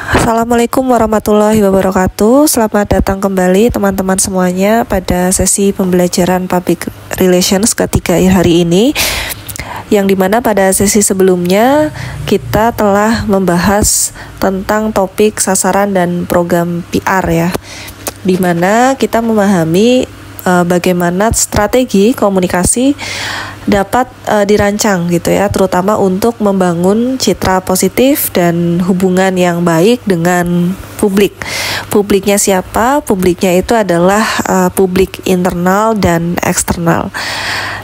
Assalamualaikum warahmatullahi wabarakatuh. Selamat datang kembali teman-teman semuanya pada sesi pembelajaran Public Relations ketiga hari ini, yang dimana pada sesi sebelumnya kita telah membahas tentang topik sasaran dan program PR ya, dimana kita memahami bagaimana strategi komunikasi dapat dirancang gitu ya, terutama untuk membangun citra positif dan hubungan yang baik dengan publik. Publiknya siapa? Publiknya itu adalah publik internal dan eksternal.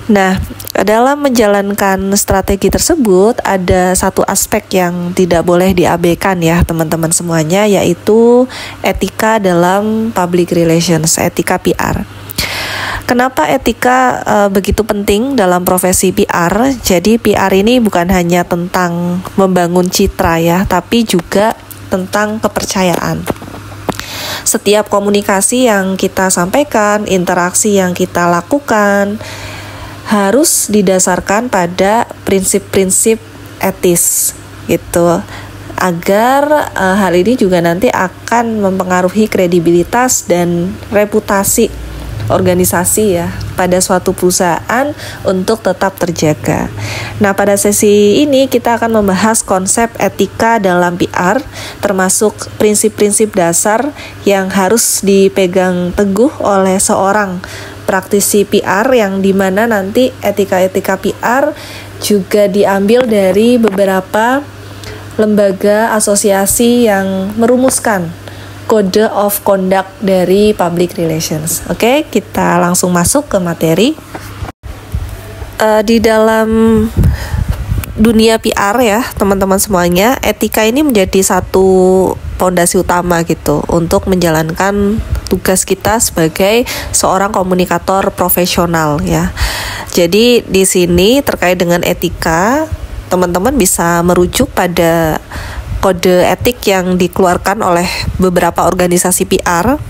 Nah, dalam menjalankan strategi tersebut ada satu aspek yang tidak boleh diabaikan ya teman-teman semuanya, yaitu etika dalam public relations, etika PR. Kenapa etika begitu penting dalam profesi PR? Jadi PR ini bukan hanya tentang membangun citra ya, tapi juga tentang kepercayaan. Setiap komunikasi yang kita sampaikan, interaksi yang kita lakukan harus didasarkan pada prinsip-prinsip etis gitu, agar hal ini juga nanti akan mempengaruhi kredibilitas dan reputasi organisasi ya pada suatu perusahaan untuk tetap terjaga. Nah, pada sesi ini kita akan membahas konsep etika dalam PR, termasuk prinsip-prinsip dasar yang harus dipegang teguh oleh seorang praktisi PR, yang dimana nanti etika-etika PR juga diambil dari beberapa lembaga asosiasi yang merumuskan Code of Conduct dari Public Relations. Oke, kita langsung masuk ke materi. Di dalam dunia PR ya, teman-teman semuanya, etika ini menjadi satu fondasi utama gitu untuk menjalankan tugas kita sebagai seorang komunikator profesional ya. Jadi di sini terkait dengan etika, teman-teman bisa merujuk pada kode etik yang dikeluarkan oleh beberapa organisasi PR,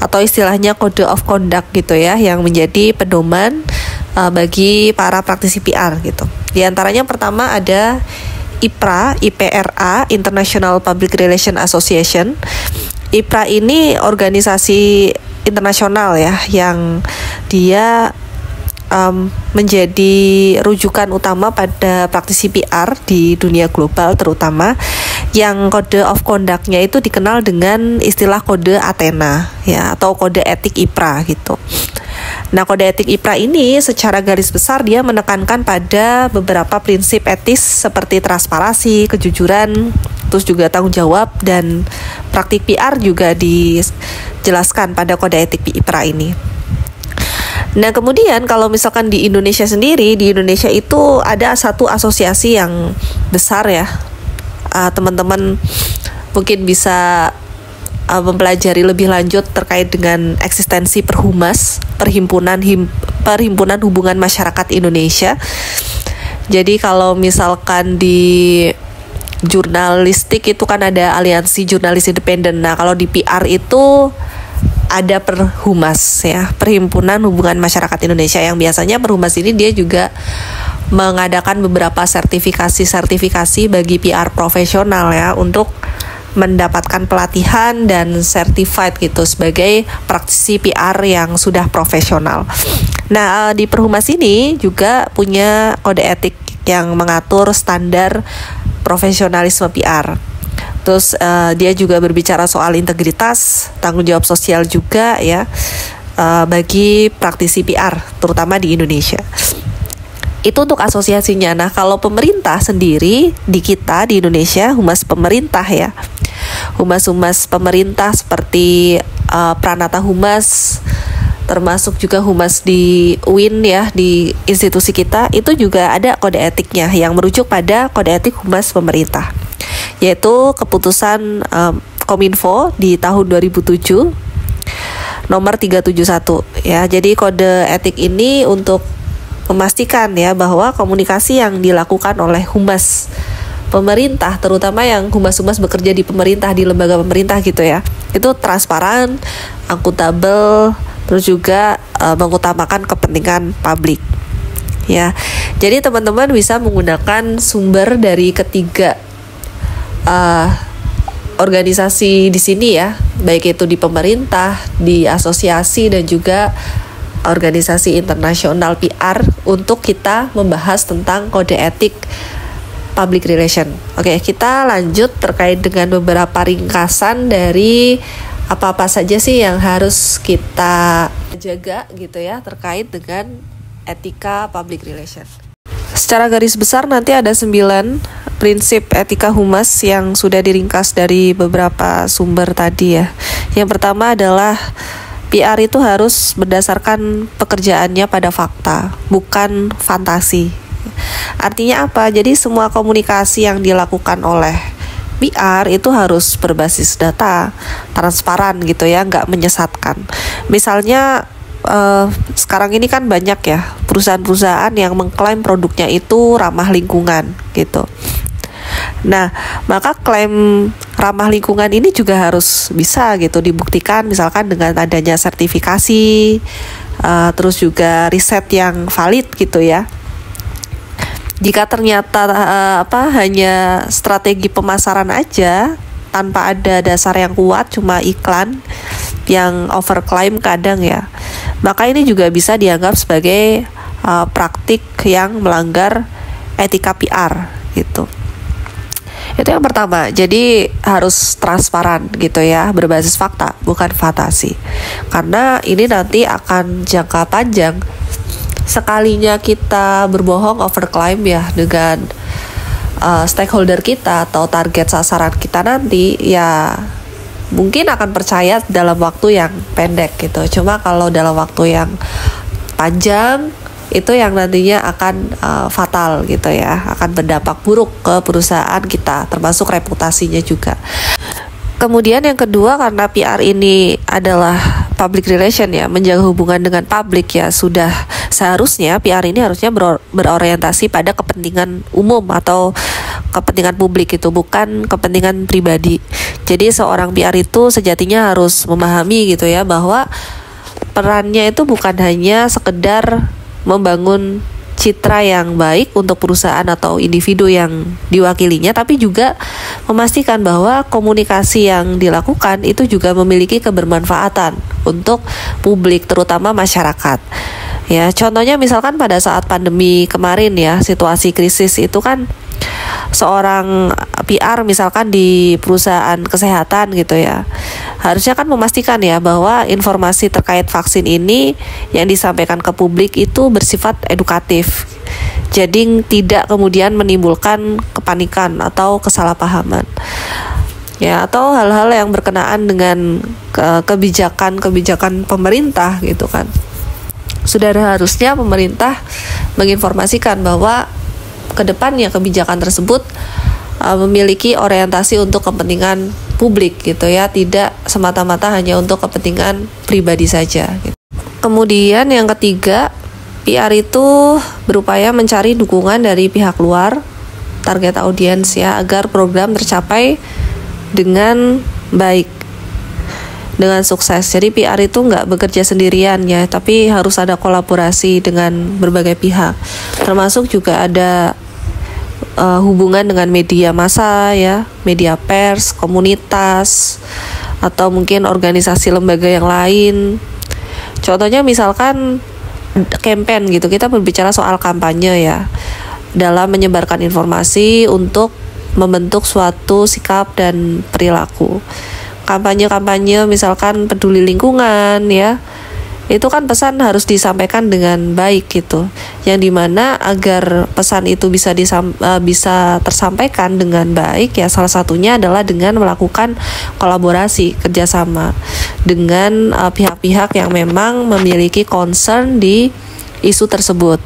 atau istilahnya Code of Conduct gitu ya, yang menjadi pedoman bagi para praktisi PR gitu. Di antaranya pertama ada IPRA, International Public Relations Association. IPRA ini organisasi internasional ya, yang dia menjadi rujukan utama pada praktisi PR di dunia global, terutama yang kode of conduct-nya itu dikenal dengan istilah kode Athena ya, atau kode etik IPRA gitu. Nah, kode etik IPRA ini secara garis besar dia menekankan pada beberapa prinsip etis seperti transparansi, kejujuran, terus juga tanggung jawab, dan praktik PR juga dijelaskan pada kode etik IPRA ini. Nah, kemudian kalau misalkan di Indonesia sendiri, di Indonesia itu ada satu asosiasi yang besar ya. Teman-teman mungkin bisa mempelajari lebih lanjut terkait dengan eksistensi Perhumas, Perhimpunan Hubungan Masyarakat Indonesia. Jadi kalau misalkan di jurnalistik itu kan ada Aliansi Jurnalis Independen. Nah, kalau di PR itu ada Perhumas ya, Perhimpunan Hubungan Masyarakat Indonesia, yang biasanya Perhumas ini dia juga mengadakan beberapa sertifikasi bagi PR profesional ya, untuk mendapatkan pelatihan dan certified gitu sebagai praktisi PR yang sudah profesional. Nah, di Perhumas ini juga punya kode etik yang mengatur standar profesionalisme PR. Terus dia juga berbicara soal integritas, tanggung jawab sosial juga ya, bagi praktisi PR, terutama di Indonesia. Itu untuk asosiasinya. Nah, kalau pemerintah sendiri di kita di Indonesia, humas pemerintah ya, humas-humas pemerintah seperti Pranata Humas, termasuk juga humas di UIN ya, di institusi kita, itu juga ada kode etiknya yang merujuk pada kode etik humas pemerintah, yaitu keputusan Kominfo di tahun 2007 nomor 371 ya. Jadi kode etik ini untuk memastikan ya bahwa komunikasi yang dilakukan oleh humas pemerintah, terutama yang humas-humas bekerja di pemerintah, di lembaga pemerintah gitu ya, itu transparan, akuntabel, terus juga mengutamakan kepentingan publik ya. Jadi teman-teman bisa menggunakan sumber dari ketiga organisasi di sini ya, baik itu di pemerintah, di asosiasi dan juga organisasi internasional PR untuk kita membahas tentang kode etik public relation. Oke, kita lanjut terkait dengan beberapa ringkasan dari apa-apa saja sih yang harus kita jaga gitu ya terkait dengan etika public relation. Secara garis besar nanti ada 9 prinsip etika humas yang sudah diringkas dari beberapa sumber tadi ya. Yang pertama adalah PR itu harus berdasarkan pekerjaannya pada fakta, bukan fantasi. Artinya apa? Jadi semua komunikasi yang dilakukan oleh PR itu harus berbasis data, transparan gitu ya, nggak menyesatkan. Misalnya sekarang ini kan banyak ya perusahaan-perusahaan yang mengklaim produknya itu ramah lingkungan gitu. Nah, maka klaim ramah lingkungan ini juga harus bisa gitu dibuktikan, misalkan dengan adanya sertifikasi, terus juga riset yang valid gitu ya. Jika ternyata hanya strategi pemasaran aja tanpa ada dasar yang kuat, cuma iklan yang overclaim kadang ya, maka ini juga bisa dianggap sebagai praktik yang melanggar etika PR gitu. Itu yang pertama. Jadi harus transparan gitu ya, berbasis fakta, bukan fantasi. Karena ini nanti akan jangka panjang. Sekalinya kita berbohong overclaim ya dengan stakeholder kita atau target sasaran kita nanti, ya mungkin akan percaya dalam waktu yang pendek gitu. Cuma kalau dalam waktu yang panjang itu yang nantinya akan fatal gitu ya, akan berdampak buruk ke perusahaan kita, termasuk reputasinya juga. Kemudian yang kedua, karena PR ini adalah public relation ya, menjaga hubungan dengan publik ya, sudah seharusnya PR ini harusnya berorientasi pada kepentingan umum atau kepentingan publik itu, bukan kepentingan pribadi. Jadi seorang PR itu sejatinya harus memahami gitu ya, bahwa perannya itu bukan hanya sekedar membangun citra yang baik untuk perusahaan atau individu yang diwakilinya, tapi juga memastikan bahwa komunikasi yang dilakukan itu juga memiliki kebermanfaatan untuk publik, terutama masyarakat. Ya, contohnya misalkan pada saat pandemi kemarin ya, situasi krisis itu kan seorang PR misalkan di perusahaan kesehatan gitu ya, harusnya kan memastikan ya bahwa informasi terkait vaksin ini yang disampaikan ke publik itu bersifat edukatif. Jadi tidak kemudian menimbulkan kepanikan atau kesalahpahaman. Ya, atau hal-hal yang berkenaan dengan kebijakan pemerintah gitu kan. Sudah harusnya pemerintah menginformasikan bahwa kedepannya kebijakan tersebut memiliki orientasi untuk kepentingan publik gitu ya, tidak semata-mata hanya untuk kepentingan pribadi saja gitu. Kemudian yang ketiga, PR itu berupaya mencari dukungan dari pihak luar, target audiens ya, agar program tercapai dengan baik, dengan sukses. Jadi PR itu nggak bekerja sendirian ya, tapi harus ada kolaborasi dengan berbagai pihak, termasuk juga ada hubungan dengan media massa ya, media pers, komunitas, atau mungkin organisasi lembaga yang lain. Contohnya misalkan campaign gitu, kita berbicara soal kampanye ya, dalam menyebarkan informasi untuk membentuk suatu sikap dan perilaku. Kampanye-kampanye misalkan peduli lingkungan ya, itu kan pesan harus disampaikan dengan baik gitu, yang dimana agar pesan itu bisa tersampaikan dengan baik ya, salah satunya adalah dengan melakukan kolaborasi, kerjasama dengan pihak-pihak yang memang memiliki concern di isu tersebut.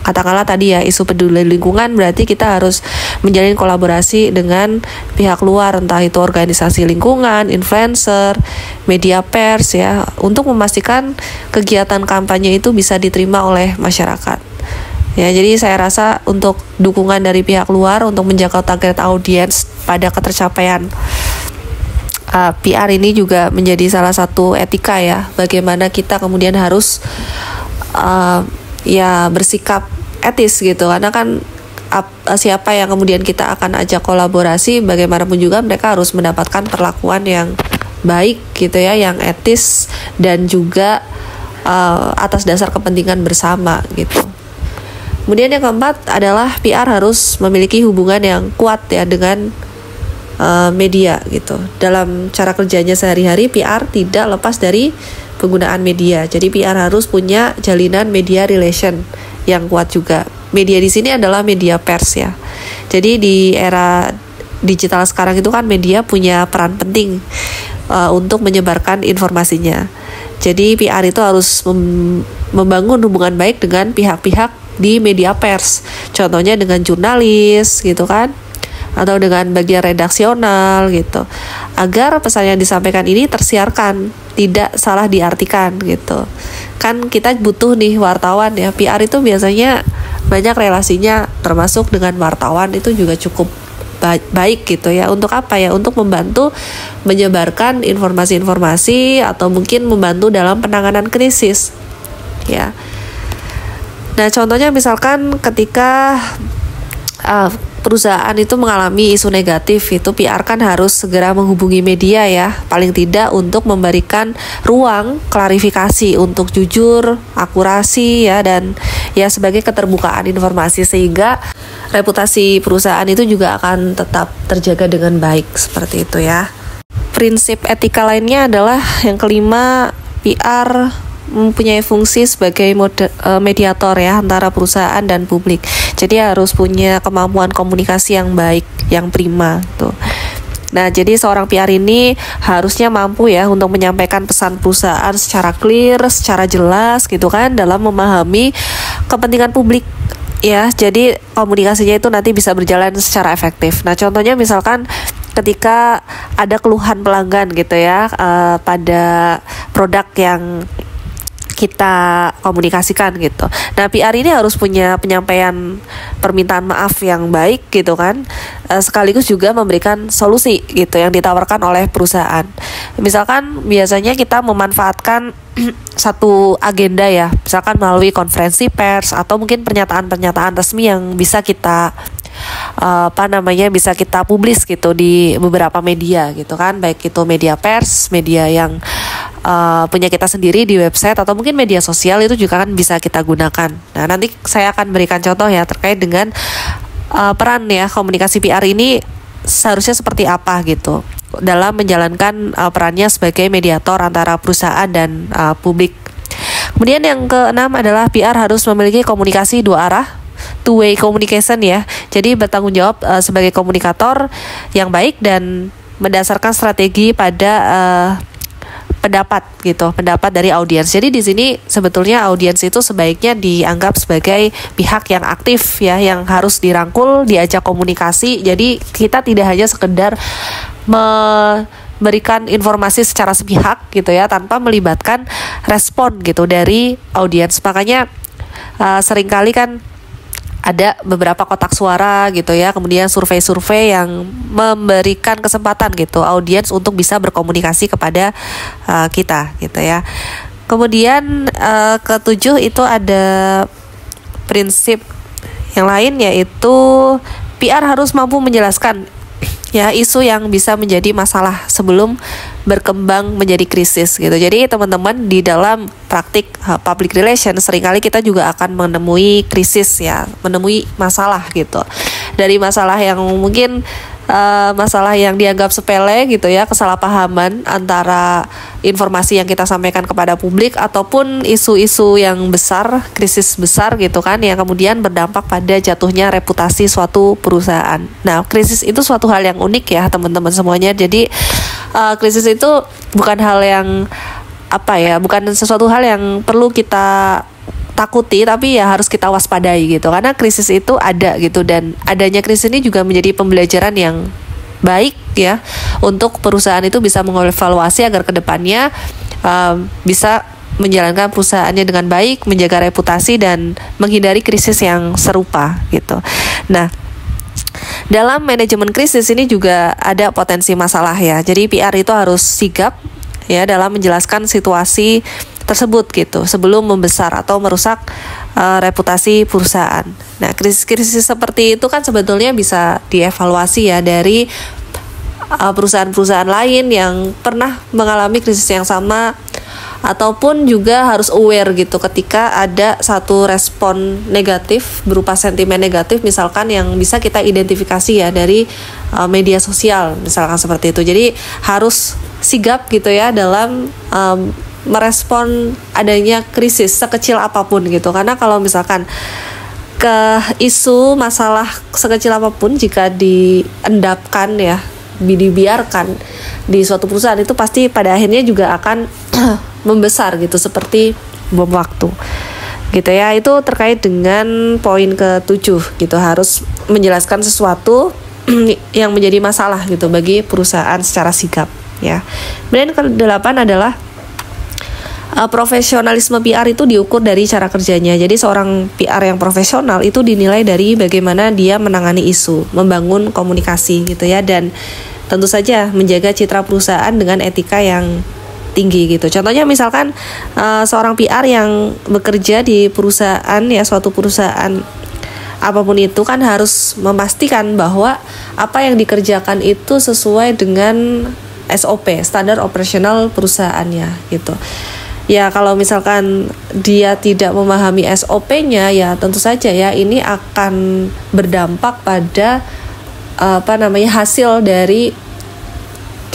Katakanlah tadi ya, isu peduli lingkungan, berarti kita harus menjalin kolaborasi dengan pihak luar, entah itu organisasi lingkungan, influencer, media pers ya, untuk memastikan kegiatan kampanye itu bisa diterima oleh masyarakat. Ya, jadi saya rasa untuk dukungan dari pihak luar untuk menjaga target audiens pada ketercapaian PR ini juga menjadi salah satu etika ya, bagaimana kita kemudian harus ya bersikap etis gitu, karena kan siapa yang kemudian kita akan ajak kolaborasi, bagaimanapun juga mereka harus mendapatkan perlakuan yang baik gitu ya, yang etis dan juga atas dasar kepentingan bersama gitu. Kemudian yang keempat adalah PR harus memiliki hubungan yang kuat ya dengan media gitu. Dalam cara kerjanya sehari-hari, PR tidak lepas dari penggunaan media. Jadi PR harus punya jalinan media relation yang kuat juga. Media di sini adalah media pers ya. Jadi di era digital sekarang itu kan media punya peran penting untuk menyebarkan informasinya. Jadi PR itu harus membangun hubungan baik dengan pihak-pihak di media pers. Contohnya dengan jurnalis gitu kan, atau dengan bagian redaksional gitu, agar pesan yang disampaikan ini tersiarkan, tidak salah diartikan gitu. Kan kita butuh nih wartawan ya, PR itu biasanya banyak relasinya, termasuk dengan wartawan itu juga cukup baik gitu ya. Untuk apa ya? Untuk membantu menyebarkan informasi-informasi atau mungkin membantu dalam penanganan krisis ya. Nah, contohnya misalkan ketika perusahaan itu mengalami isu negatif, itu PR kan harus segera menghubungi media ya, paling tidak untuk memberikan ruang klarifikasi untuk jujur, akurasi ya, dan ya sebagai keterbukaan informasi, sehingga reputasi perusahaan itu juga akan tetap terjaga dengan baik, seperti itu ya. Prinsip etika lainnya adalah yang kelima, PR mempunyai fungsi sebagai mediator ya antara perusahaan dan publik. Jadi harus punya kemampuan komunikasi yang baik, yang prima tuh. Nah, jadi seorang PR ini harusnya mampu ya untuk menyampaikan pesan perusahaan secara clear, secara jelas gitu kan, dalam memahami kepentingan publik ya. Jadi komunikasinya itu nanti bisa berjalan secara efektif. Nah, contohnya misalkan ketika ada keluhan pelanggan gitu ya pada produk yang kita komunikasikan gitu. Nah, PR ini harus punya penyampaian permintaan maaf yang baik gitu kan, sekaligus juga memberikan solusi gitu yang ditawarkan oleh perusahaan. Misalkan biasanya kita memanfaatkan satu agenda ya, misalkan melalui konferensi pers atau mungkin pernyataan-pernyataan resmi yang bisa kita bisa kita publis gitu di beberapa media gitu kan, baik itu media pers, media yang punya kita sendiri di website, atau mungkin media sosial itu juga kan bisa kita gunakan. Nah, nanti saya akan berikan contoh ya terkait dengan peran ya komunikasi PR ini seharusnya seperti apa gitu dalam menjalankan perannya sebagai mediator antara perusahaan dan publik. Kemudian yang keenam adalah PR harus memiliki komunikasi dua arah, two-way communication ya. Jadi bertanggung jawab sebagai komunikator yang baik dan mendasarkan strategi pada pendapat dari audiens. Jadi di sini sebetulnya audiens itu sebaiknya dianggap sebagai pihak yang aktif ya, yang harus dirangkul, diajak komunikasi. Jadi kita tidak hanya sekedar memberikan informasi secara sepihak gitu ya, tanpa melibatkan respon gitu dari audiens. Makanya seringkali kan ada beberapa kotak suara gitu ya, kemudian survei-survei yang memberikan kesempatan gitu audiens untuk bisa berkomunikasi kepada kita gitu ya. Kemudian ketujuh itu ada prinsip yang lain, yaitu PR harus mampu menjelaskan ya isu yang bisa menjadi masalah sebelum berkembang menjadi krisis gitu. Jadi teman-teman di dalam praktik public relation seringkali kita juga akan menemui krisis ya, menemui masalah gitu. Dari masalah yang mungkin masalah yang dianggap sepele gitu ya, kesalahpahaman antara informasi yang kita sampaikan kepada publik, ataupun isu-isu yang besar, krisis besar gitu kan, yang kemudian berdampak pada jatuhnya reputasi suatu perusahaan. Nah, krisis itu suatu hal yang unik ya teman-teman semuanya. Jadi krisis itu bukan hal yang bukan sesuatu hal yang perlu kita takuti, tapi ya harus kita waspadai gitu, karena krisis itu ada gitu, dan adanya krisis ini juga menjadi pembelajaran yang baik ya untuk perusahaan itu bisa mengevaluasi agar kedepannya bisa menjalankan perusahaannya dengan baik, menjaga reputasi dan menghindari krisis yang serupa gitu. Nah, dalam manajemen krisis ini juga ada potensi masalah ya. Jadi PR itu harus sigap ya dalam menjelaskan situasi tersebut gitu sebelum membesar atau merusak reputasi perusahaan. Nah, krisis-krisis seperti itu kan sebetulnya bisa dievaluasi ya dari perusahaan-perusahaan lain yang pernah mengalami krisis yang sama, ataupun juga harus aware gitu ketika ada satu respon negatif berupa sentimen negatif misalkan yang bisa kita identifikasi ya dari media sosial misalkan seperti itu. Jadi harus sigap gitu ya dalam merespon adanya krisis sekecil apapun gitu, karena kalau misalkan ke isu masalah sekecil apapun jika diendapkan ya, dibiarkan di suatu perusahaan, itu pasti pada akhirnya juga akan membesar gitu seperti bom waktu gitu ya. Itu terkait dengan poin ke-7 gitu, harus menjelaskan sesuatu yang menjadi masalah gitu bagi perusahaan secara sigap ya. Kemudian ke-8 adalah profesionalisme PR itu diukur dari cara kerjanya. Jadi seorang PR yang profesional itu dinilai dari bagaimana dia menangani isu, membangun komunikasi gitu ya, dan tentu saja menjaga citra perusahaan dengan etika yang tinggi gitu. Contohnya misalkan seorang PR yang bekerja di perusahaan ya, suatu perusahaan apapun itu kan harus memastikan bahwa apa yang dikerjakan itu sesuai dengan SOP, standar operasional perusahaannya gitu. Ya kalau misalkan dia tidak memahami SOP-nya ya tentu saja ya ini akan berdampak pada hasil dari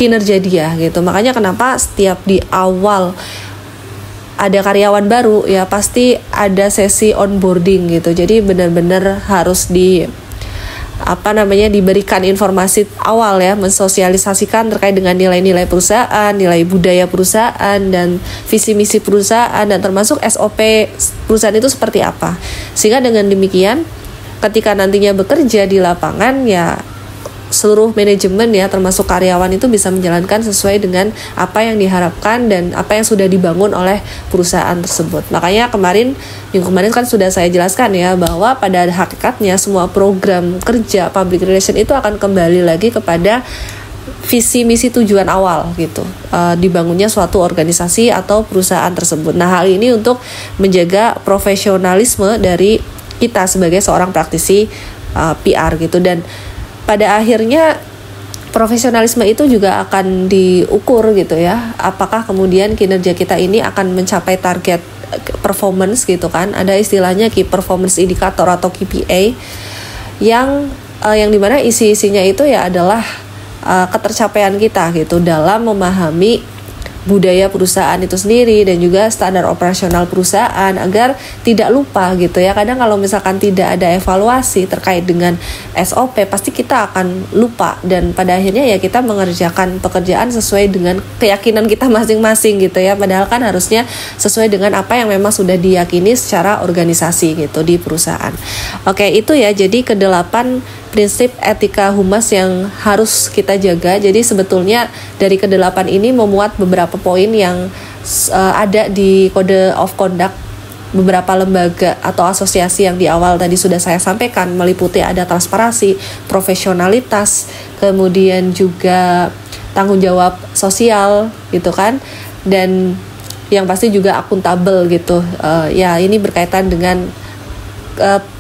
kinerja dia gitu. Makanya kenapa setiap di awal ada karyawan baru ya pasti ada sesi onboarding gitu. Jadi benar-benar harus diberikan informasi awal ya, mensosialisasikan terkait dengan nilai-nilai perusahaan, nilai budaya perusahaan, dan visi misi perusahaan, dan termasuk SOP perusahaan itu seperti apa. Sehingga dengan demikian ketika nantinya bekerja di lapangan ya seluruh manajemen ya termasuk karyawan itu bisa menjalankan sesuai dengan apa yang diharapkan dan apa yang sudah dibangun oleh perusahaan tersebut. Makanya minggu kemarin kan sudah saya jelaskan ya bahwa pada hakikatnya semua program kerja public relation itu akan kembali lagi kepada visi misi tujuan awal gitu, dibangunnya suatu organisasi atau perusahaan tersebut. Nah, hal ini untuk menjaga profesionalisme dari kita sebagai seorang praktisi PR gitu, dan pada akhirnya profesionalisme itu juga akan diukur gitu ya. Apakah kemudian kinerja kita ini akan mencapai target performance gitu kan. Ada istilahnya key performance indicator atau KPI yang dimana isi-isinya itu ya adalah ketercapaian kita gitu dalam memahami budaya perusahaan itu sendiri dan juga standar operasional perusahaan agar tidak lupa gitu ya. Kadang kalau misalkan tidak ada evaluasi terkait dengan SOP pasti kita akan lupa, dan pada akhirnya ya kita mengerjakan pekerjaan sesuai dengan keyakinan kita masing-masing gitu ya, padahal kan harusnya sesuai dengan apa yang memang sudah diyakini secara organisasi gitu di perusahaan. Oke, itu ya jadi ke-8 prinsip etika humas yang harus kita jaga. Jadi sebetulnya dari ke-8 ini memuat beberapa poin yang ada di Code of Conduct beberapa lembaga atau asosiasi yang di awal tadi sudah saya sampaikan, meliputi ada transparansi, profesionalitas, kemudian juga tanggung jawab sosial gitu kan, dan yang pasti juga akuntabel gitu. Ya ini berkaitan dengan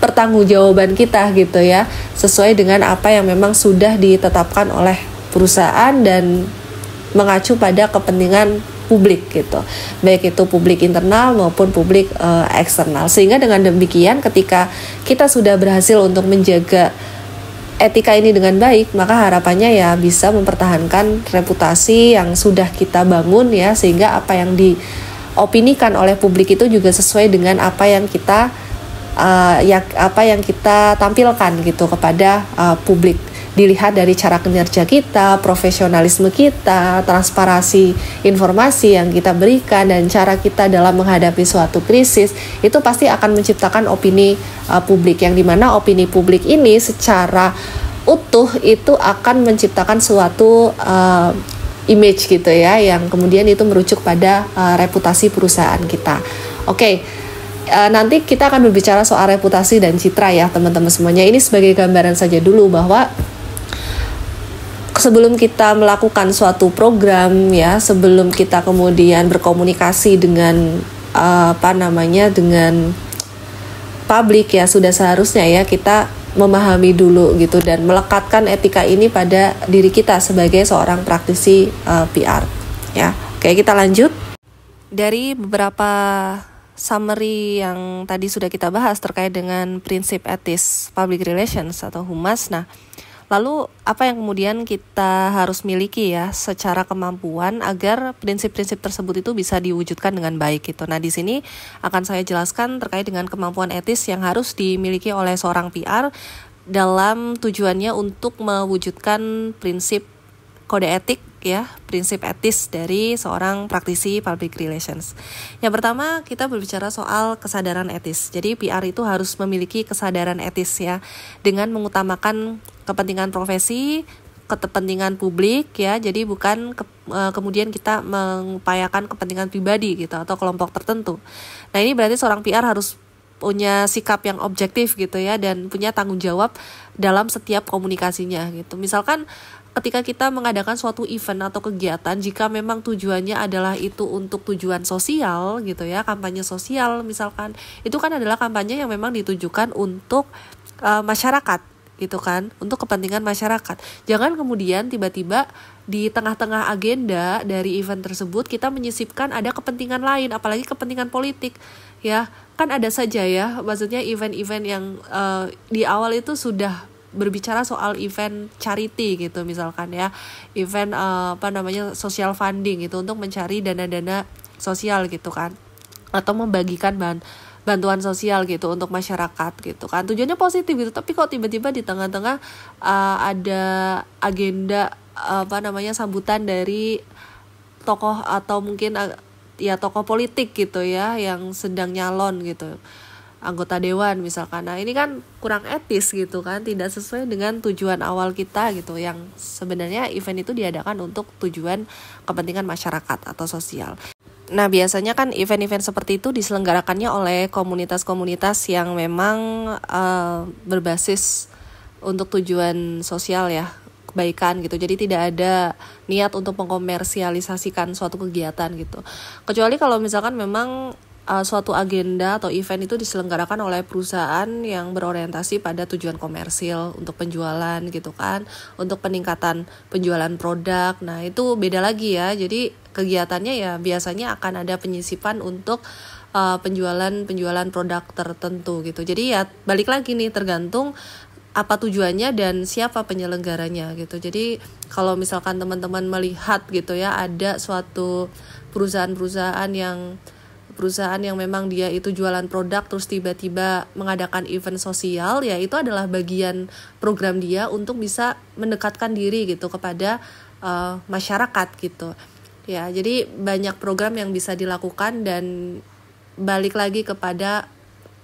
pertanggungjawaban kita gitu ya, sesuai dengan apa yang memang sudah ditetapkan oleh perusahaan dan mengacu pada kepentingan publik gitu, baik itu publik internal maupun publik eksternal. Sehingga dengan demikian ketika kita sudah berhasil untuk menjaga etika ini dengan baik, maka harapannya ya bisa mempertahankan reputasi yang sudah kita bangun ya, sehingga apa yang diopinikan oleh publik itu juga sesuai dengan apa yang kita tampilkan gitu kepada publik. Dilihat dari cara kinerja kita, profesionalisme kita, transparansi informasi yang kita berikan, dan cara kita dalam menghadapi suatu krisis, itu pasti akan menciptakan opini publik, yang dimana opini publik ini secara utuh itu akan menciptakan suatu image gitu ya, yang kemudian itu merujuk pada reputasi perusahaan kita. Oke. Nanti kita akan berbicara soal reputasi dan citra ya teman-teman semuanya. Ini sebagai gambaran saja dulu bahwa sebelum kita melakukan suatu program ya, sebelum kita kemudian berkomunikasi dengan dengan publik ya sudah seharusnya ya kita memahami dulu gitu dan melekatkan etika ini pada diri kita sebagai seorang praktisi PR ya. Oke, kita lanjut. Dari beberapa summary yang tadi sudah kita bahas terkait dengan prinsip etis public relations atau humas. Nah, lalu apa yang kemudian kita harus miliki ya secara kemampuan agar prinsip-prinsip tersebut itu bisa diwujudkan dengan baik gitu. Nah, di sini akan saya jelaskan terkait dengan kemampuan etis yang harus dimiliki oleh seorang PR dalam tujuannya untuk mewujudkan prinsip kode etik ya, prinsip etis dari seorang praktisi public relations. Yang pertama, kita berbicara soal kesadaran etis. Jadi PR itu harus memiliki kesadaran etis ya, dengan mengutamakan kepentingan profesi, kepentingan publik ya. Jadi bukan kemudian kita mengupayakan kepentingan pribadi gitu atau kelompok tertentu. Nah, ini berarti seorang PR harus punya sikap yang objektif gitu ya dan punya tanggung jawab dalam setiap komunikasinya gitu. Misalkan ketika kita mengadakan suatu event atau kegiatan, jika memang tujuannya adalah itu untuk tujuan sosial gitu ya, kampanye sosial misalkan, itu kan adalah kampanye yang memang ditujukan untuk masyarakat gitu kan, untuk kepentingan masyarakat. Jangan kemudian tiba-tiba di tengah-tengah agenda dari event tersebut kita menyisipkan ada kepentingan lain, apalagi kepentingan politik ya. Kan ada saja ya, maksudnya event-event yang di awal itu sudah berbicara soal event charity gitu misalkan ya, event social funding gitu untuk mencari dana-dana sosial gitu kan, atau membagikan bantuan sosial gitu untuk masyarakat gitu kan, tujuannya positif gitu. Tapi kok tiba-tiba di tengah-tengah ada agenda sambutan dari tokoh atau mungkin tokoh politik gitu ya yang sedang nyalon gitu, anggota dewan misalkan. Nah, ini kan kurang etis gitu kan, tidak sesuai dengan tujuan awal kita gitu, yang sebenarnya event itu diadakan untuk tujuan kepentingan masyarakat atau sosial. Nah, biasanya kan event-event seperti itu diselenggarakannya oleh komunitas-komunitas yang memang berbasis untuk tujuan sosial ya, kebaikan gitu. Jadi tidak ada niat untuk mengkomersialisasikan suatu kegiatan gitu. Kecuali kalau misalkan memang suatu agenda atau event itu diselenggarakan oleh perusahaan yang berorientasi pada tujuan komersil untuk penjualan gitu kan, untuk peningkatan penjualan produk. Nah, itu beda lagi ya. Jadi kegiatannya ya biasanya akan ada penyisipan untuk penjualan produk tertentu gitu. Jadi ya balik lagi nih, tergantung apa tujuannya dan siapa penyelenggaranya gitu. Jadi kalau misalkan teman-teman melihat gitu ya, ada suatu perusahaan yang memang dia itu jualan produk terus tiba-tiba mengadakan event sosial, ya itu adalah bagian program dia untuk bisa mendekatkan diri gitu kepada masyarakat gitu. Ya, jadi banyak program yang bisa dilakukan dan balik lagi kepada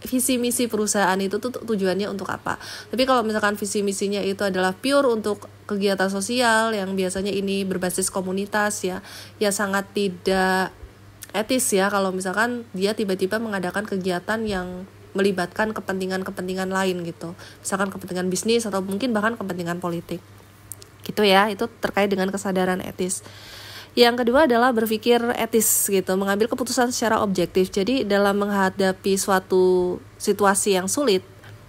visi misi perusahaan itu tuh tujuannya untuk apa. Tapi kalau misalkan visi misinya itu adalah pure untuk kegiatan sosial yang biasanya ini berbasis komunitas ya sangat tidak etis ya kalau misalkan dia tiba-tiba mengadakan kegiatan yang melibatkan kepentingan-kepentingan lain gitu. Misalkan kepentingan bisnis atau mungkin bahkan kepentingan politik. Gitu ya, itu terkait dengan kesadaran etis. Yang kedua adalah berpikir etis gitu, mengambil keputusan secara objektif. Jadi dalam menghadapi suatu situasi yang sulit,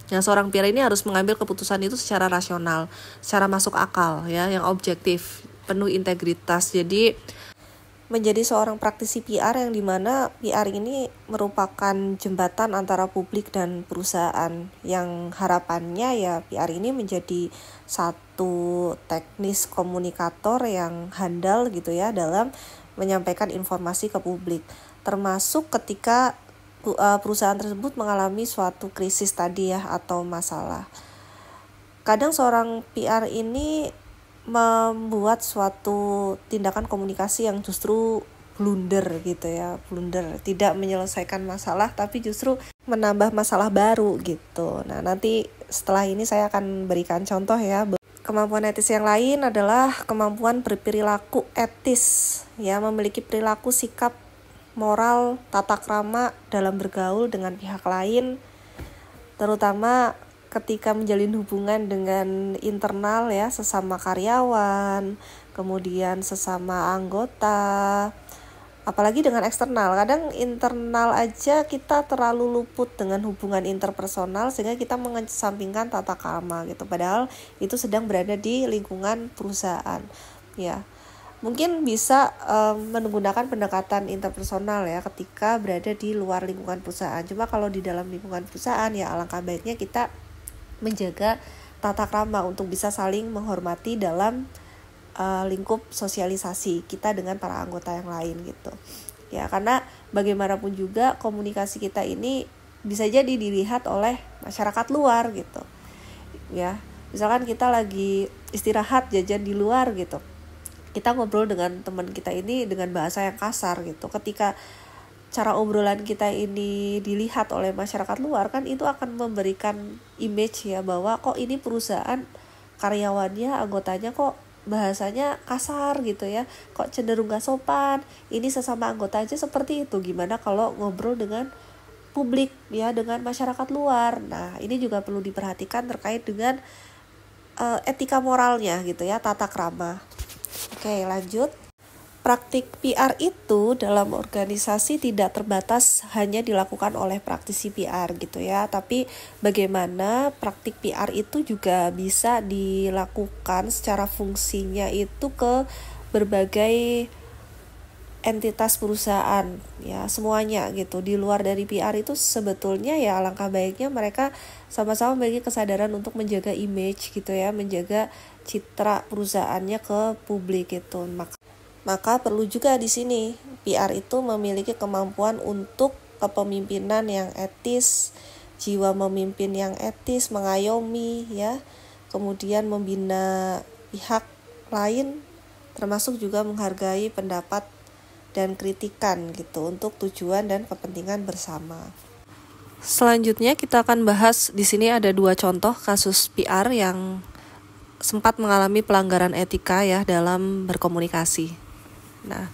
seorang PR ini harus mengambil keputusan itu secara rasional, secara masuk akal ya, yang objektif, penuh integritas. Jadi menjadi seorang praktisi PR yang dimana PR ini merupakan jembatan antara publik dan perusahaan, yang harapannya ya PR ini menjadi satu teknis komunikator yang handal gitu ya dalam menyampaikan informasi ke publik, termasuk ketika perusahaan tersebut mengalami suatu krisis tadi ya atau masalah. Kadang seorang PR ini membuat suatu tindakan komunikasi yang justru blunder gitu ya, tidak menyelesaikan masalah tapi justru menambah masalah baru gitu. Nah, nanti setelah ini saya akan berikan contoh ya. Kemampuan etis yang lain adalah kemampuan berperilaku etis ya, memiliki perilaku, sikap, moral, tata krama dalam bergaul dengan pihak lain, terutama ketika menjalin hubungan dengan internal ya, sesama karyawan, kemudian sesama anggota, Apalagi dengan eksternal, kadang internal aja kita terlalu luput dengan hubungan interpersonal sehingga kita mengesampingkan tata krama gitu, padahal itu sedang berada di lingkungan perusahaan ya. Mungkin bisa menggunakan pendekatan interpersonal ya ketika berada di luar lingkungan perusahaan. Cuma kalau di dalam lingkungan perusahaan ya alangkah baiknya kita menjaga tata krama untuk bisa saling menghormati dalam lingkup sosialisasi kita dengan para anggota yang lain gitu ya, karena bagaimanapun juga komunikasi kita ini bisa jadi dilihat oleh masyarakat luar gitu ya. Misalkan kita lagi istirahat jajan di luar gitu, kita ngobrol dengan teman kita ini dengan bahasa yang kasar gitu, ketika cara obrolan kita ini dilihat oleh masyarakat luar kan itu akan memberikan image ya bahwa kok ini perusahaan karyawannya, anggotanya kok bahasanya kasar gitu ya, kok cenderung gak sopan, ini sesama anggota aja seperti itu, gimana kalau ngobrol dengan publik ya, dengan masyarakat luar. Nah ini juga perlu diperhatikan terkait dengan etika moralnya gitu ya, tata krama. Oke lanjut. Praktik PR itu dalam organisasi tidak terbatas hanya dilakukan oleh praktisi PR gitu ya, tapi bagaimana praktik PR itu juga bisa dilakukan secara fungsinya itu ke berbagai entitas perusahaan ya, semuanya gitu. Di luar dari PR itu sebetulnya ya alangkah baiknya mereka sama-sama memiliki kesadaran untuk menjaga image gitu ya, menjaga citra perusahaannya ke publik gitu. Maka perlu juga di sini PR itu memiliki kemampuan untuk kepemimpinan yang etis, jiwa memimpin yang etis, mengayomi ya, kemudian membina pihak lain, termasuk juga menghargai pendapat dan kritikan gitu untuk tujuan dan kepentingan bersama. Selanjutnya kita akan bahas di sini ada 2 contoh kasus PR yang sempat mengalami pelanggaran etika ya dalam berkomunikasi. Nah,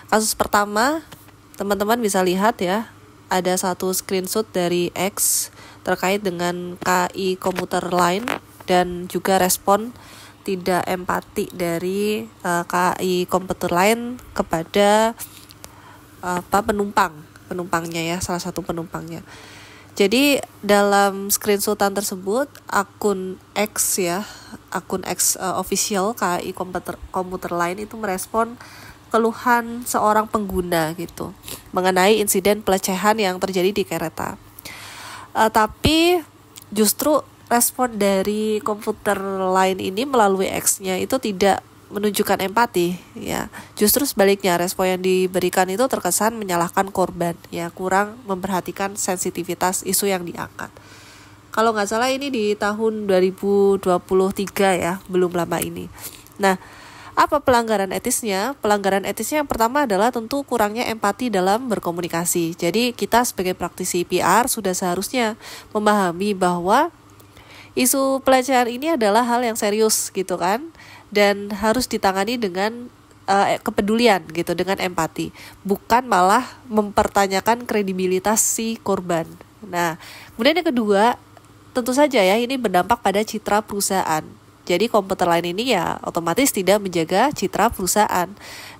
kasus pertama teman-teman bisa lihat ya, ada satu screenshot dari X terkait dengan KI Komuter Line dan juga respon tidak empati dari KI Komuter Line kepada penumpangnya ya, salah satu penumpangnya. Jadi dalam screenshotan tersebut akun X official KI Komuter Line itu merespon keluhan seorang pengguna gitu mengenai insiden pelecehan yang terjadi di kereta. Tapi justru respon dari Komuter Line ini melalui X-nya itu tidak menunjukkan empati ya. Justru sebaliknya, respon yang diberikan itu terkesan menyalahkan korban ya, kurang memperhatikan sensitivitas isu yang diangkat. Kalau nggak salah ini di tahun 2023 ya, belum lama ini. Nah, apa pelanggaran etisnya? Pelanggaran etisnya yang pertama adalah tentu kurangnya empati dalam berkomunikasi. Jadi kita sebagai praktisi PR sudah seharusnya memahami bahwa isu pelecehan ini adalah hal yang serius gitu kan, dan harus ditangani dengan kepedulian gitu, dengan empati, bukan malah mempertanyakan kredibilitas si korban. Nah, kemudian yang kedua, tentu saja ya ini berdampak pada citra perusahaan. Jadi Komuter Line ini ya otomatis tidak menjaga citra perusahaan.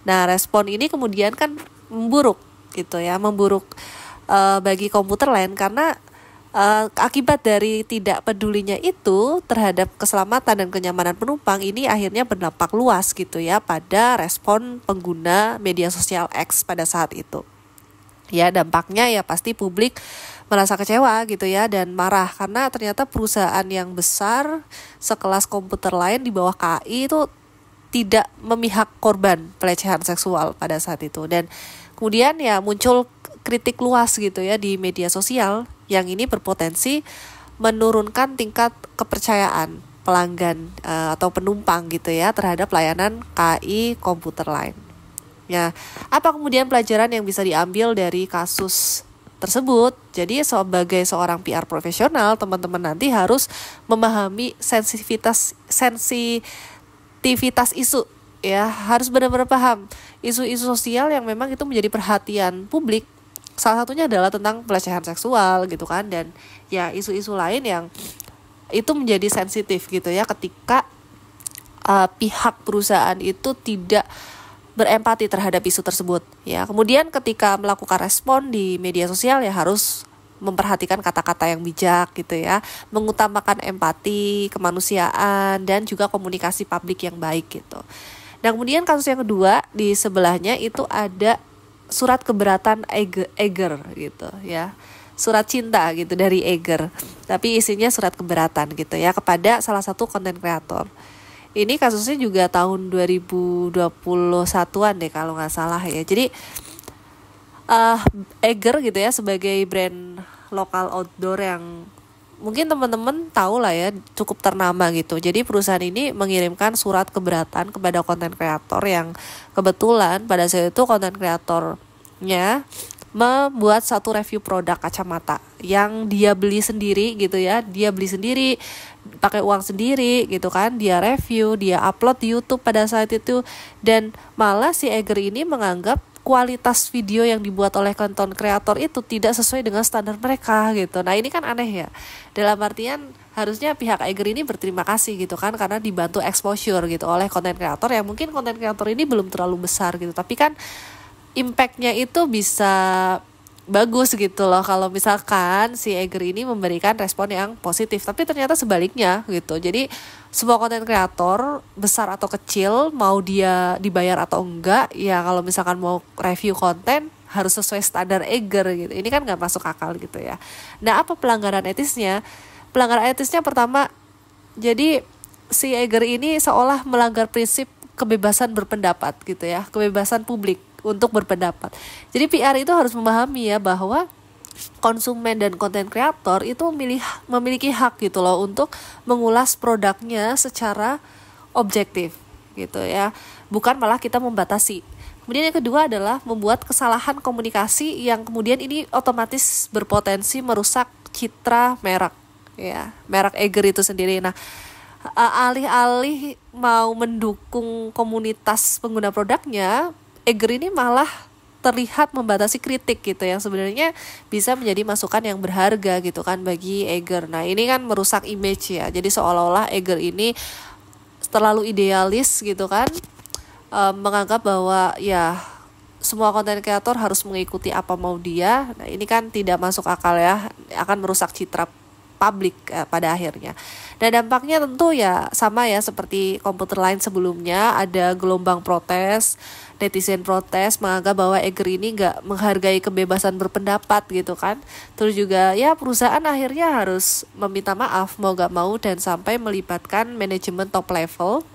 Nah, respon ini kemudian kan memburuk gitu ya, bagi Komuter Line karena akibat dari tidak pedulinya itu terhadap keselamatan dan kenyamanan penumpang ini akhirnya berdampak luas gitu ya pada respon pengguna media sosial X pada saat itu. Ya dampaknya ya pasti publik merasa kecewa gitu ya dan marah karena ternyata perusahaan yang besar sekelas Komuter Line di bawah KAI itu tidak memihak korban pelecehan seksual pada saat itu. Dan kemudian ya muncul kritik luas gitu ya di media sosial yang ini berpotensi menurunkan tingkat kepercayaan pelanggan atau penumpang gitu ya terhadap layanan KAI Komuter Line. Ya, apa kemudian pelajaran yang bisa diambil dari kasus tersebut? Jadi sebagai seorang PR profesional, teman-teman nanti harus memahami sensitivitas isu ya, harus benar-benar paham isu-isu sosial yang memang itu menjadi perhatian publik. Salah satunya adalah tentang pelecehan seksual gitu kan, dan ya isu-isu lain yang itu menjadi sensitif gitu ya ketika pihak perusahaan itu tidak berempati terhadap isu tersebut ya. Kemudian ketika melakukan respon di media sosial ya harus memperhatikan kata-kata yang bijak gitu ya, mengutamakan empati, kemanusiaan, dan juga komunikasi publik yang baik gitu. Dan kemudian kasus yang kedua di sebelahnya itu ada surat keberatan Eger gitu ya, surat cinta gitu dari Eger, tapi isinya surat keberatan gitu ya kepada salah satu konten kreator. Ini kasusnya juga tahun 2021-an deh kalau nggak salah ya. Jadi Eger gitu ya sebagai brand lokal outdoor yang mungkin teman-teman tahu lah ya, cukup ternama gitu. Jadi perusahaan ini mengirimkan surat keberatan kepada konten kreator yang kebetulan pada saat itu konten kreatornya membuat satu review produk kacamata yang dia beli sendiri gitu ya. Dia beli sendiri, pakai uang sendiri gitu kan. Dia review, dia upload di YouTube pada saat itu. Dan malah si Eger ini menganggap kualitas video yang dibuat oleh konten kreator itu tidak sesuai dengan standar mereka gitu. Nah ini kan aneh ya. Dalam artian harusnya pihak Eger ini berterima kasih gitu kan, karena dibantu exposure gitu oleh konten kreator yang mungkin konten kreator ini belum terlalu besar gitu. Tapi kan impactnya itu bisa bagus gitu loh kalau misalkan si Eger ini memberikan respon yang positif. Tapi ternyata sebaliknya gitu. Jadi semua konten kreator besar atau kecil, mau dia dibayar atau enggak, ya kalau misalkan mau review konten harus sesuai standar Eger gitu. Ini kan nggak masuk akal gitu ya. Nah apa pelanggaran etisnya? Pelanggaran etisnya pertama, jadi si Eger ini seolah melanggar prinsip kebebasan berpendapat gitu ya, kebebasan publik untuk berpendapat. Jadi PR itu harus memahami ya bahwa konsumen dan konten kreator itu memiliki hak gitu loh untuk mengulas produknya secara objektif gitu ya, bukan malah kita membatasi. Kemudian yang kedua adalah membuat kesalahan komunikasi yang kemudian ini otomatis berpotensi merusak citra merek ya, merek Eger itu sendiri. Nah alih-alih mau mendukung komunitas pengguna produknya, Eger ini malah terlihat membatasi kritik gitu yang sebenarnya bisa menjadi masukan yang berharga gitu kan bagi Eger. Nah ini kan merusak image ya. Jadi seolah-olah Eger ini terlalu idealis gitu kan, menganggap bahwa ya semua konten kreator harus mengikuti apa mau dia. Nah ini kan tidak masuk akal ya, akan merusak citra publik pada akhirnya. Dan dampaknya tentu ya sama ya seperti komputer lain sebelumnya, ada gelombang protes, netizen protes menganggap bahwa Eger ini gak menghargai kebebasan berpendapat gitu kan. Terus juga ya perusahaan akhirnya harus meminta maaf mau gak mau dan sampai melibatkan manajemen top level,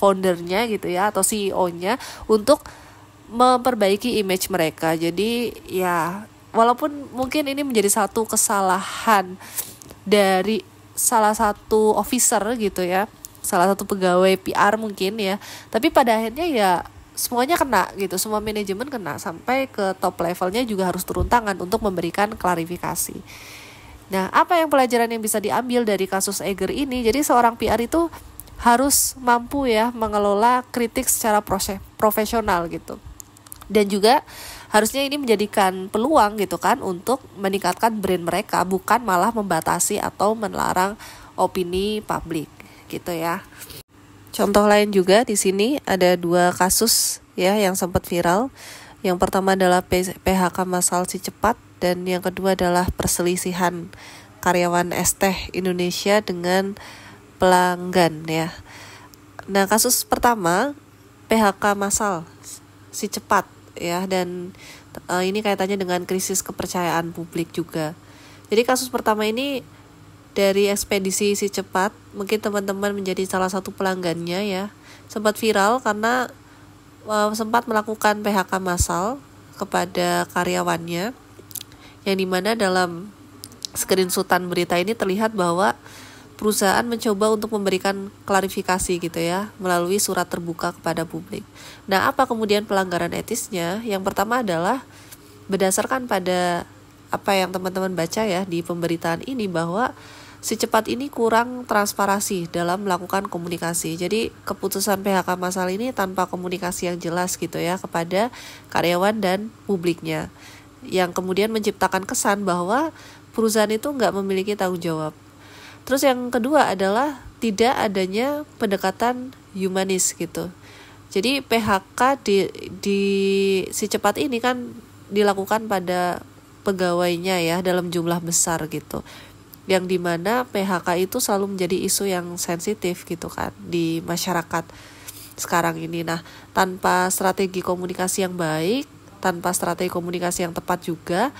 foundernya gitu ya atau CEO-nya untuk memperbaiki image mereka. Jadi ya walaupun mungkin ini menjadi satu kesalahan dari salah satu officer gitu ya, salah satu pegawai PR mungkin ya, tapi pada akhirnya ya semuanya kena gitu, semua manajemen kena, sampai ke top levelnya juga harus turun tangan untuk memberikan klarifikasi. Nah apa yang pelajaran yang bisa diambil dari kasus Eger ini? Jadi seorang PR itu harus mampu ya mengelola kritik secara profesional gitu, dan juga harusnya ini menjadikan peluang gitu kan untuk meningkatkan brand mereka, bukan malah membatasi atau melarang opini publik gitu ya. Contoh lain juga di sini ada 2 kasus ya yang sempat viral. Yang pertama adalah PHK massal Si Cepat, dan yang kedua adalah perselisihan karyawan Es Teh Indonesia dengan pelanggan ya. Nah kasus pertama PHK massal Si Cepat ya, dan ini kaitannya dengan krisis kepercayaan publik juga. Jadi kasus pertama ini dari ekspedisi Si Cepat, mungkin teman-teman menjadi salah satu pelanggannya ya, sempat viral karena sempat melakukan PHK massal kepada karyawannya, yang dimana dalam screenshotan berita ini terlihat bahwa perusahaan mencoba untuk memberikan klarifikasi gitu ya melalui surat terbuka kepada publik. Nah apa kemudian pelanggaran etisnya? Yang pertama adalah berdasarkan pada apa yang teman-teman baca ya di pemberitaan ini, bahwa Si Cepat ini kurang transparansi dalam melakukan komunikasi. Jadi keputusan PHK massal ini tanpa komunikasi yang jelas gitu ya kepada karyawan dan publiknya, yang kemudian menciptakan kesan bahwa perusahaan itu nggak memiliki tanggung jawab. Terus yang kedua adalah tidak adanya pendekatan humanis gitu. Jadi PHK di si cepat ini kan dilakukan pada pegawainya ya dalam jumlah besar gitu. Yang dimana PHK itu selalu menjadi isu yang sensitif gitu kan di masyarakat sekarang ini. Nah, tanpa strategi komunikasi yang baik, tanpa strategi komunikasi yang tepat juga,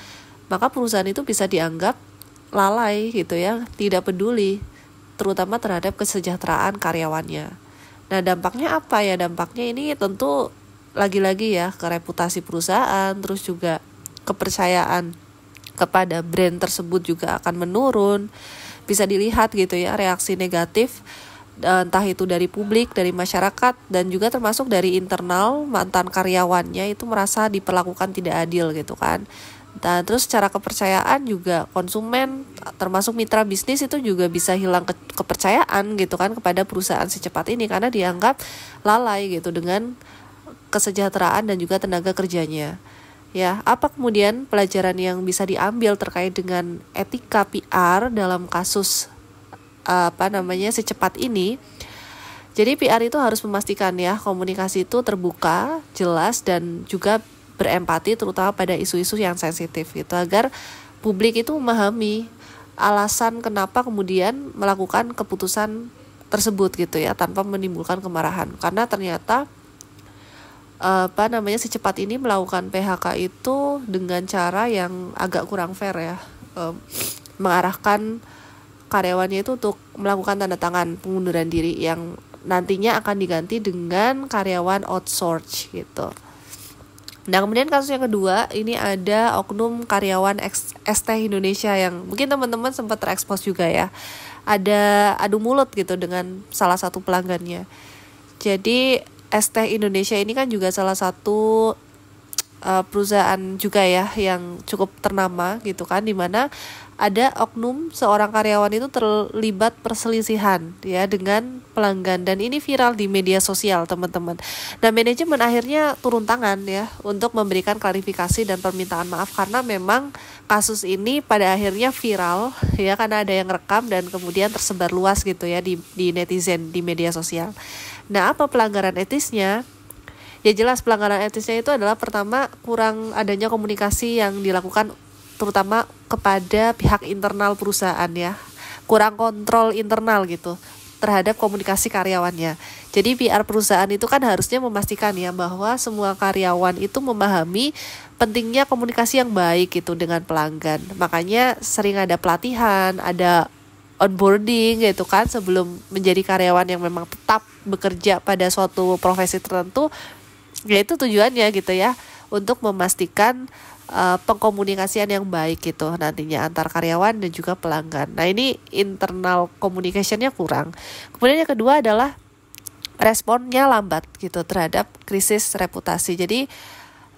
maka perusahaan itu bisa dianggap lalai gitu ya, tidak peduli, terutama terhadap kesejahteraan karyawannya. Nah, dampaknya apa ya? Dampaknya ini tentu lagi-lagi ya ke reputasi perusahaan, terus juga kepercayaan kepada brand tersebut juga akan menurun. Bisa dilihat gitu ya reaksi negatif, entah itu dari publik, dari masyarakat, dan juga termasuk dari internal mantan karyawannya itu merasa diperlakukan tidak adil gitu kan. Dan terus secara kepercayaan juga konsumen termasuk mitra bisnis itu juga bisa hilang kepercayaan gitu kan kepada perusahaan secepat ini karena dianggap lalai gitu dengan kesejahteraan dan juga tenaga kerjanya. Ya, apa kemudian pelajaran yang bisa diambil terkait dengan etika PR dalam kasus secepat ini? Jadi PR itu harus memastikan ya komunikasi itu terbuka, jelas dan juga berempati terutama pada isu-isu yang sensitif gitu agar publik itu memahami alasan kenapa kemudian melakukan keputusan tersebut gitu ya tanpa menimbulkan kemarahan. Karena ternyata secepat ini melakukan PHK itu dengan cara yang agak kurang fair ya, mengarahkan karyawannya itu untuk melakukan tanda tangan pengunduran diri yang nantinya akan diganti dengan karyawan outsource gitu. Nah, kemudian kasus yang kedua ini ada oknum karyawan ST Indonesia yang mungkin teman-teman sempat terekspos juga ya, ada adu mulut gitu dengan salah satu pelanggannya. Jadi ST Indonesia ini kan juga salah satu perusahaan juga ya yang cukup ternama gitu kan, dimana ada oknum seorang karyawan itu terlibat perselisihan ya dengan pelanggan dan ini viral di media sosial teman-teman. Dan manajemen akhirnya turun tangan ya untuk memberikan klarifikasi dan permintaan maaf karena memang kasus ini pada akhirnya viral ya karena ada yang rekam dan kemudian tersebar luas gitu ya di netizen di media sosial. Nah, apa pelanggaran etisnya? Ya jelas pelanggaran etisnya itu adalah pertama kurang adanya komunikasi yang dilakukan terutama kepada pihak internal perusahaan ya. Kurang kontrol internal gitu terhadap komunikasi karyawannya. Jadi PR perusahaan itu kan harusnya memastikan ya bahwa semua karyawan itu memahami pentingnya komunikasi yang baik gitu dengan pelanggan. Makanya sering ada pelatihan, ada onboarding gitu kan sebelum menjadi karyawan yang memang tetap bekerja pada suatu profesi tertentu. Yaitu tujuannya gitu ya untuk memastikan pengkomunikasian yang baik gitu nantinya antar karyawan dan juga pelanggan. Nah, ini internal communication-nya kurang. Kemudian yang kedua adalah responnya lambat gitu terhadap krisis reputasi. Jadi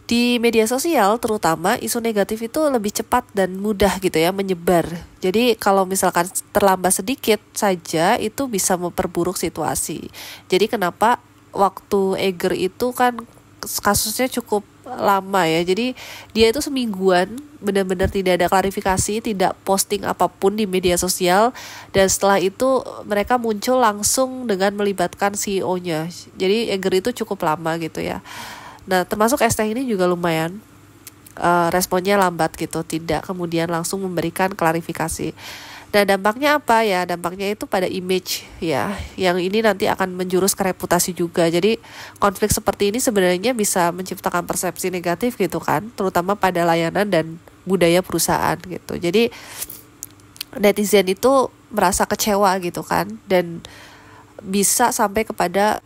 di media sosial terutama isu negatif itu lebih cepat dan mudah gitu ya menyebar. Jadi kalau misalkan terlambat sedikit saja itu bisa memperburuk situasi. Jadi kenapa waktu Eger itu kan kasusnya cukup lama ya. Jadi dia itu semingguan benar-benar tidak ada klarifikasi, tidak posting apapun di media sosial dan setelah itu mereka muncul langsung dengan melibatkan CEO-nya. Jadi Eger itu cukup lama gitu ya. Nah, termasuk ST ini juga lumayan responnya lambat gitu, tidak kemudian langsung memberikan klarifikasi. Nah, dampaknya apa ya? Dampaknya itu pada image ya, yang ini nanti akan menjurus ke reputasi juga. Jadi konflik seperti ini sebenarnya bisa menciptakan persepsi negatif gitu kan, terutama pada layanan dan budaya perusahaan gitu. Jadi netizen itu merasa kecewa gitu kan, dan bisa sampai kepada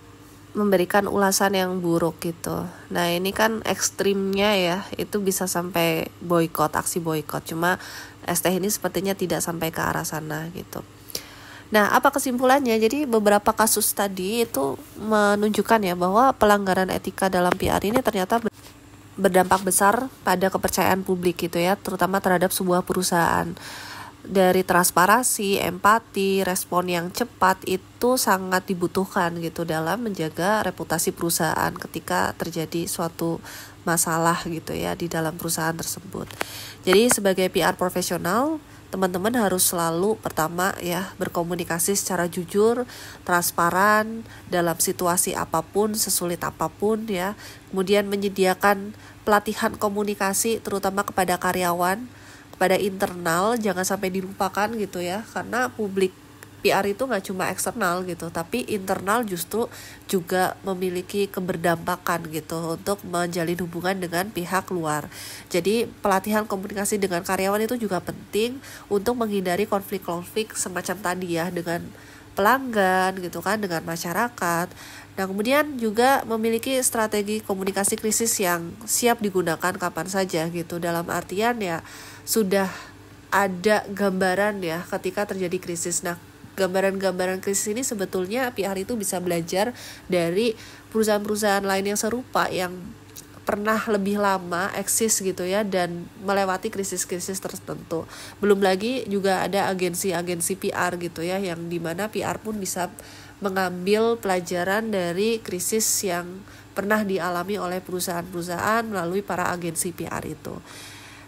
memberikan ulasan yang buruk gitu. Nah, ini kan ekstrimnya ya, itu bisa sampai boykot, aksi boykot. Cuma ST ini sepertinya tidak sampai ke arah sana gitu. Nah, apa kesimpulannya? Jadi beberapa kasus tadi itu menunjukkan ya bahwa pelanggaran etika dalam PR ini ternyata berdampak besar pada kepercayaan publik gitu ya, terutama terhadap sebuah perusahaan. Dari transparansi, empati, respon yang cepat itu sangat dibutuhkan gitu dalam menjaga reputasi perusahaan ketika terjadi suatu masalah gitu ya di dalam perusahaan tersebut. Jadi sebagai PR profesional, teman-teman harus selalu pertama ya berkomunikasi secara jujur, transparan dalam situasi apapun, sesulit apapun ya. Kemudian menyediakan pelatihan komunikasi terutama kepada karyawan, kepada internal, jangan sampai dilupakan gitu ya, karena publik PR itu nggak cuma eksternal gitu, tapi internal justru juga memiliki keberdampakan gitu untuk menjalin hubungan dengan pihak luar. Jadi pelatihan komunikasi dengan karyawan itu juga penting untuk menghindari konflik-konflik semacam tadi ya, dengan pelanggan gitu kan, dengan masyarakat. Nah kemudian juga memiliki strategi komunikasi krisis yang siap digunakan kapan saja gitu, dalam artian ya sudah ada gambaran ya ketika terjadi krisis. Nah gambaran-gambaran krisis ini sebetulnya PR itu bisa belajar dari perusahaan-perusahaan lain yang serupa yang pernah lebih lama eksis gitu ya dan melewati krisis-krisis tertentu. Belum lagi juga ada agensi-agensi PR gitu ya, yang dimana PR pun bisa mengambil pelajaran dari krisis yang pernah dialami oleh perusahaan-perusahaan melalui para agensi PR itu.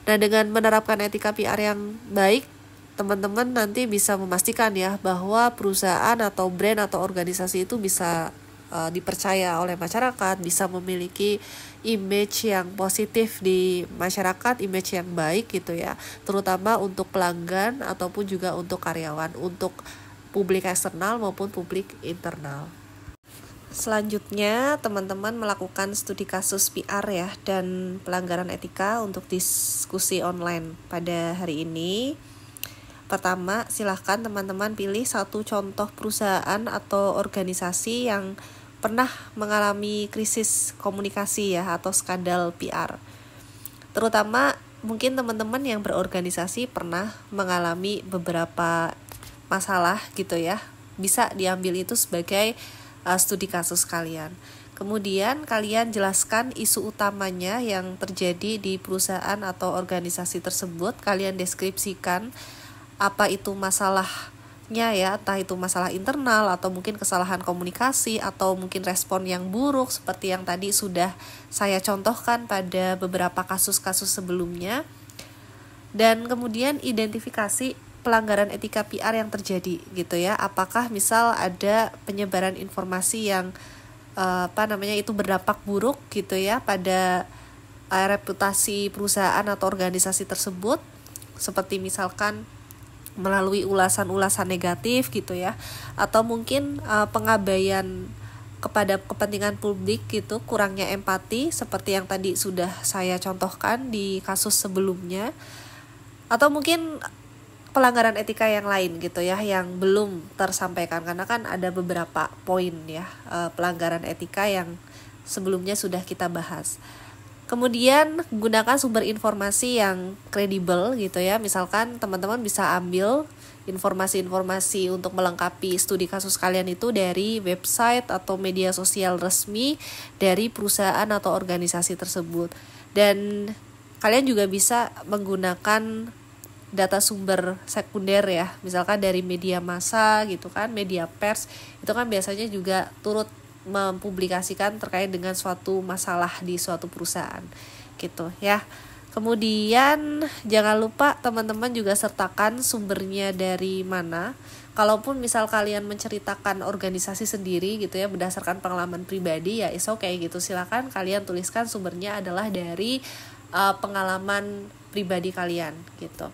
Nah dengan menerapkan etika PR yang baik, teman-teman nanti bisa memastikan ya bahwa perusahaan atau brand atau organisasi itu bisa dipercaya oleh masyarakat, bisa memiliki image yang positif di masyarakat, image yang baik gitu ya, terutama untuk pelanggan ataupun juga untuk karyawan, untuk publik eksternal maupun publik internal. Selanjutnya, teman-teman melakukan studi kasus PR ya dan pelanggaran etika untuk diskusi online pada hari ini. Pertama, silahkan teman-teman pilih satu contoh perusahaan atau organisasi yang pernah mengalami krisis komunikasi ya atau skandal PR. Terutama mungkin teman-teman yang berorganisasi pernah mengalami beberapa masalah gitu ya. Bisa diambil itu sebagai studi kasus kalian. Kemudian kalian jelaskan isu utamanya yang terjadi di perusahaan atau organisasi tersebut. Kalian deskripsikan apa itu masalahnya ya, entah itu masalah internal atau mungkin kesalahan komunikasi atau mungkin respon yang buruk seperti yang tadi sudah saya contohkan pada beberapa kasus-kasus sebelumnya. Dan kemudian identifikasi pelanggaran etika PR yang terjadi gitu ya. Apakah misal ada penyebaran informasi yang itu berdampak buruk gitu ya pada reputasi perusahaan atau organisasi tersebut, seperti misalkan melalui ulasan-ulasan negatif gitu ya, atau mungkin pengabaian kepada kepentingan publik gitu, kurangnya empati seperti yang tadi sudah saya contohkan di kasus sebelumnya, atau mungkin pelanggaran etika yang lain gitu ya yang belum tersampaikan, karena kan ada beberapa poin ya pelanggaran etika yang sebelumnya sudah kita bahas. Kemudian gunakan sumber informasi yang kredibel gitu ya. Misalkan teman-teman bisa ambil informasi-informasi untuk melengkapi studi kasus kalian itu dari website atau media sosial resmi dari perusahaan atau organisasi tersebut. Dan kalian juga bisa menggunakan data sumber sekunder ya. Misalkan dari media massa gitu kan, media pers. Itu kan biasanya juga turut mempublikasikan terkait dengan suatu masalah di suatu perusahaan gitu ya. Kemudian jangan lupa teman-teman juga sertakan sumbernya dari mana. Kalaupun misal kalian menceritakan organisasi sendiri gitu ya berdasarkan pengalaman pribadi ya is okay gitu, silakan kalian tuliskan sumbernya adalah dari pengalaman pribadi kalian gitu.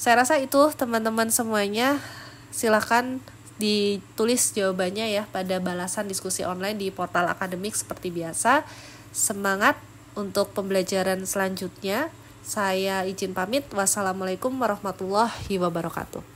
Saya rasa itu teman-teman semuanya, silakan ditulis jawabannya ya pada balasan diskusi online di portal akademik seperti biasa. Semangat untuk pembelajaran selanjutnya. Saya izin pamit. Wassalamualaikum warahmatullahi wabarakatuh.